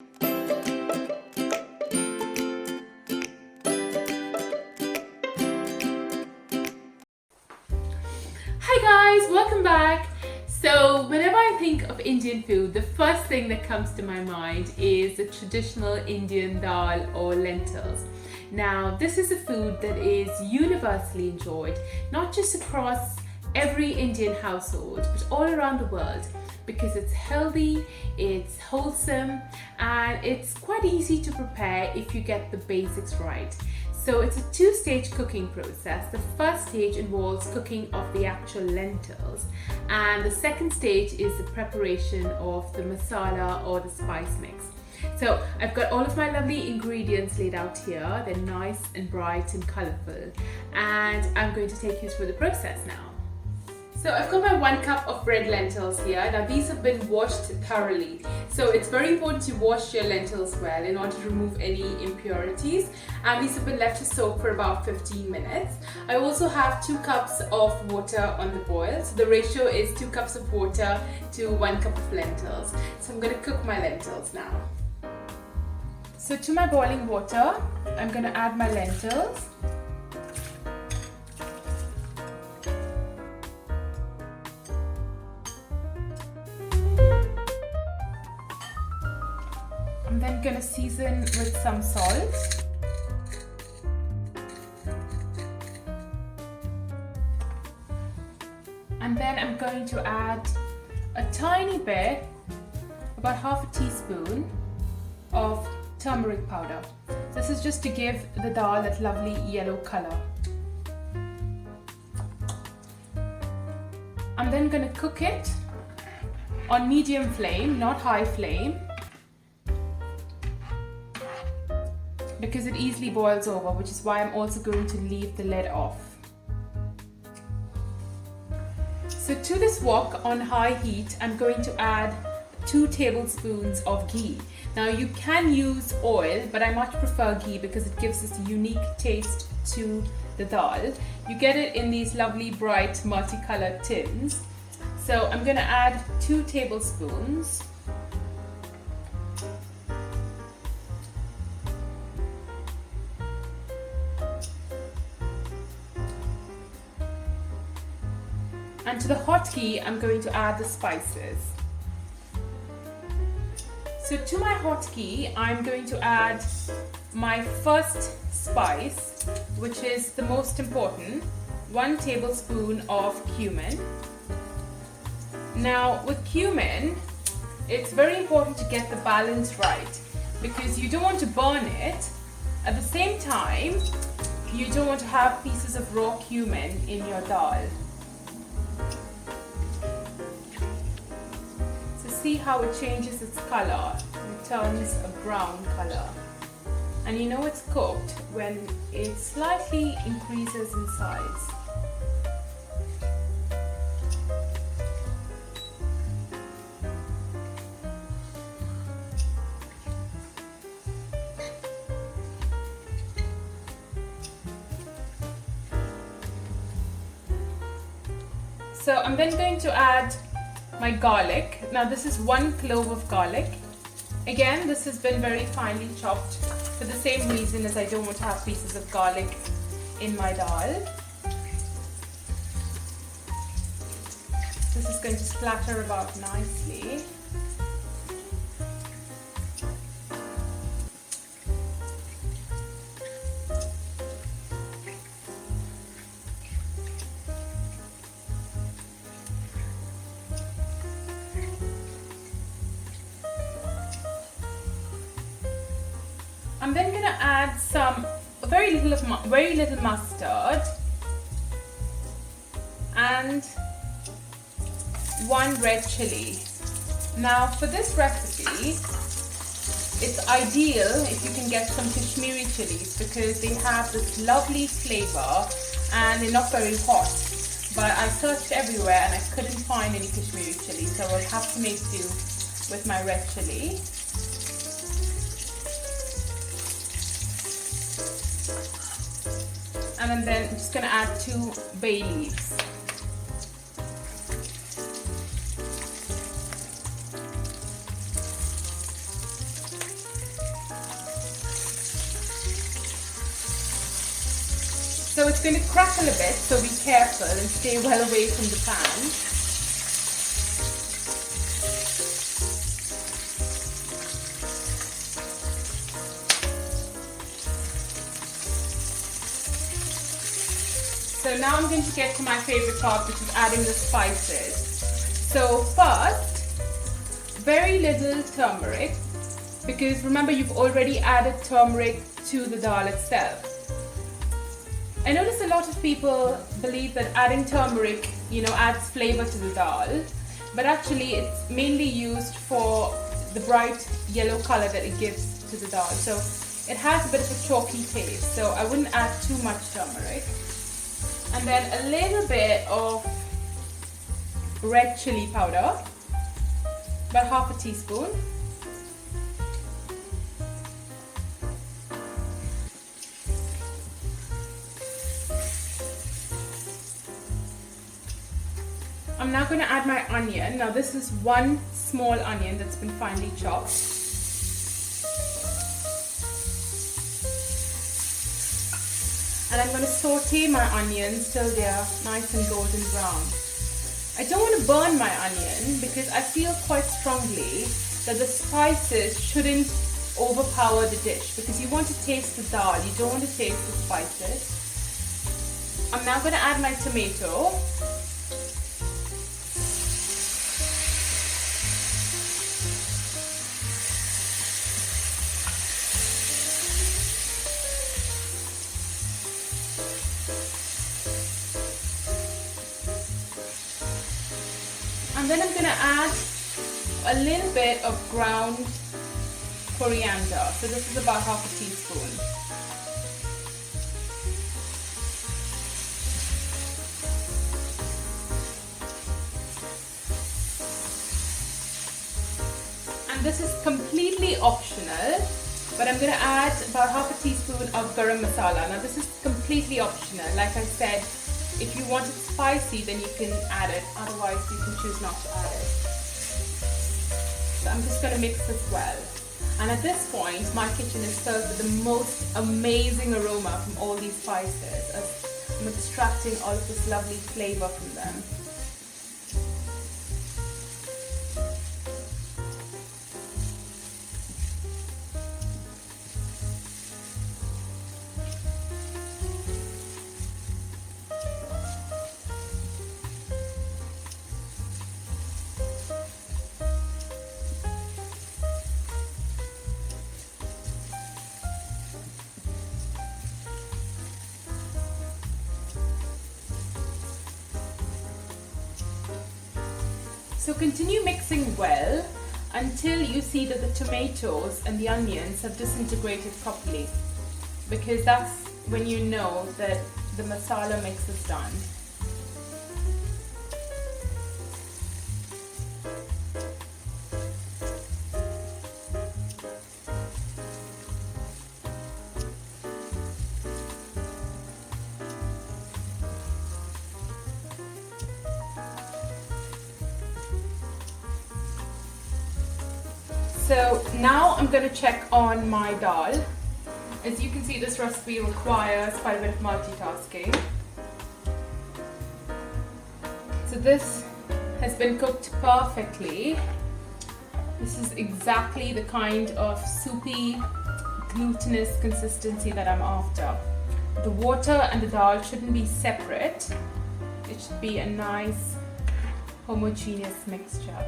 Hi guys, welcome back. So whenever I think of Indian food, the first thing that comes to my mind is the traditional Indian dal or lentils. Now this is a food that is universally enjoyed, not just across every Indian household, but all around the world, because it's healthy, it's wholesome, and it's quite easy to prepare if you get the basics right. So it's a two-stage cooking process. The first stage involves cooking of the actual lentils, and the second stage is the preparation of the masala or the spice mix. So I've got all of my lovely ingredients laid out here. They're nice and bright and colourful, and I'm going to take you through the process now. So I've got my 1 cup of red lentils here. Now these have been washed thoroughly. So it's very important to wash your lentils well in order to remove any impurities. And these have been left to soak for about 15 minutes. I also have 2 cups of water on the boil. So the ratio is 2 cups of water to 1 cup of lentils. So I'm going to cook my lentils now. So to my boiling water, I'm going to add my lentils. I'm then going to season with some salt. And then I'm going to add a tiny bit, about half a teaspoon of turmeric powder. This is just to give the dal that lovely yellow color. I'm then going to cook it on medium flame, not high flame, because it easily boils over, which is why I'm also going to leave the lid off. So to this wok on high heat, I'm going to add 2 tablespoons of ghee. Now you can use oil, but I much prefer ghee because it gives this unique taste to the dal. You get it in these lovely bright multicolored tins. So I'm going to add 2 tablespoons. And to the hot ghee, I'm going to add the spices. So to my hot ghee, I'm going to add my first spice, which is the most important, 1 tablespoon of cumin. Now with cumin, it's very important to get the balance right, because you don't want to burn it. At the same time, you don't want to have pieces of raw cumin in your dal. See how it changes its color. It turns a brown color, and you know it's cooked when it slightly increases in size. So I'm then going to add my garlic. Now this is 1 clove of garlic. Again, this has been very finely chopped for the same reason as I don't want to have pieces of garlic in my dal. This is going to splatter about nicely. I'm then going to add very little mustard and 1 red chilli. Now for this recipe, it's ideal if you can get some Kashmiri chilies, because they have this lovely flavor and they're not very hot. But I searched everywhere and I couldn't find any Kashmiri chili, so I will have to make do with my red chili. And then I'm just going to add 2 bay leaves. So it's going to crackle a bit, so be careful and stay well away from the pan. So now I'm going to get to my favorite part, which is adding the spices. So first, very little turmeric, because remember you've already added turmeric to the dal itself. I notice a lot of people believe that adding turmeric, adds flavor to the dal, but actually it's mainly used for the bright yellow color that it gives to the dal. So it has a bit of a chalky taste, so I wouldn't add too much turmeric. And then a little bit of red chilli powder, about half a teaspoon. I'm now going to add my onion. Now this is one small onion that's been finely chopped. And I'm going to saute my onions till they're nice and golden brown. I don't want to burn my onion because I feel quite strongly that the spices shouldn't overpower the dish, because you want to taste the dal, you don't want to taste the spices. I'm now going to add my tomato. And then I'm going to add a little bit of ground coriander. So this is about half a teaspoon. And this is completely optional, but I'm going to add about half a teaspoon of garam masala. Now this is completely optional. Like I said, if you want it spicy, then you can add it. Otherwise, you can choose not to add it. So I'm just going to mix this well. And at this point, my kitchen is filled with the most amazing aroma from all these spices, as I'm extracting all of this lovely flavor from them. So continue mixing well until you see that the tomatoes and the onions have disintegrated properly, because that's when you know that the masala mix is done. So now I'm going to check on my dal. As you can see, this recipe requires quite a bit of multitasking. So this has been cooked perfectly. This is exactly the kind of soupy, glutinous consistency that I'm after. The water and the dal shouldn't be separate. It should be a nice homogeneous mixture.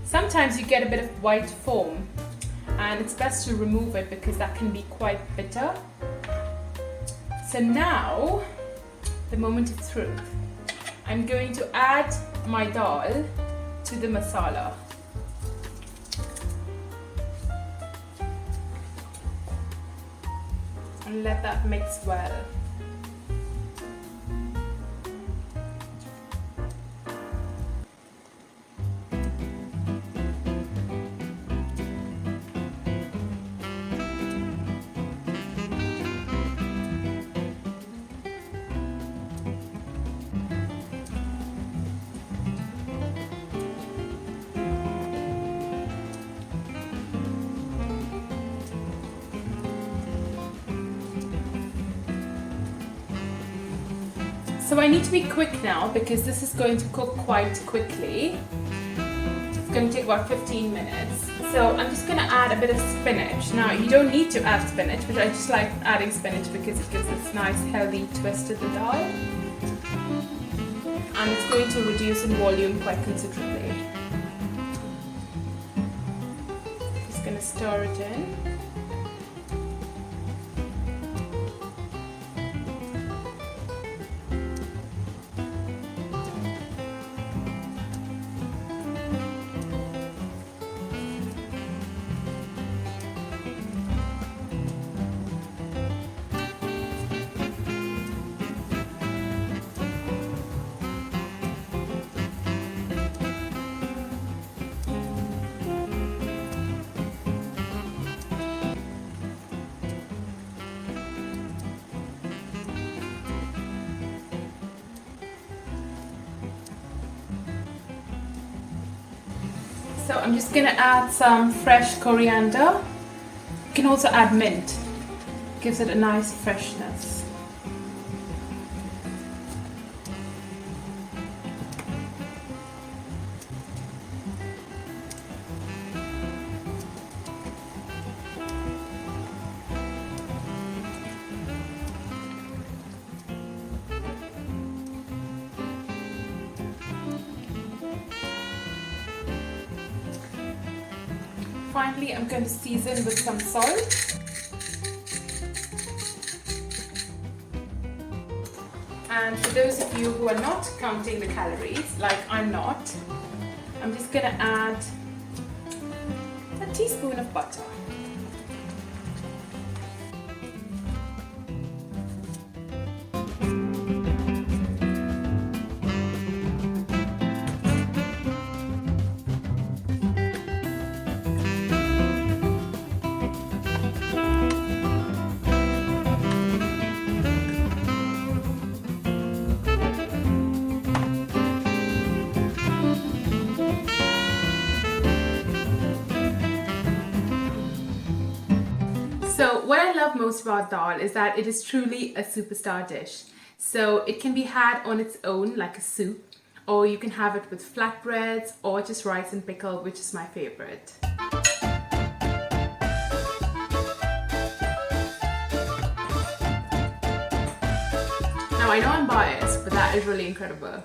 Sometimes you get a bit of white foam, and it's best to remove it because that can be quite bitter. So now, the moment of truth. I'm going to add my dal to the masala. And let that mix well. So I need to be quick now because this is going to cook quite quickly. It's going to take about 15 minutes. So I'm just going to add a bit of spinach. Now you don't need to add spinach, but I just like adding spinach because it gives this nice healthy twist to the dal. And it's going to reduce in volume quite considerably. Just going to stir it in. So I'm just going to add some fresh coriander. You can also add mint. Gives it a nice freshness. Finally, I'm going to season with some salt. And for those of you who are not counting the calories, like I'm not, I'm just going to add a teaspoon of butter. So what I love most about dal is that it is truly a superstar dish. So it can be had on its own like a soup, or you can have it with flatbreads or just rice and pickle, which is my favorite. Now I know I'm biased, but that is really incredible.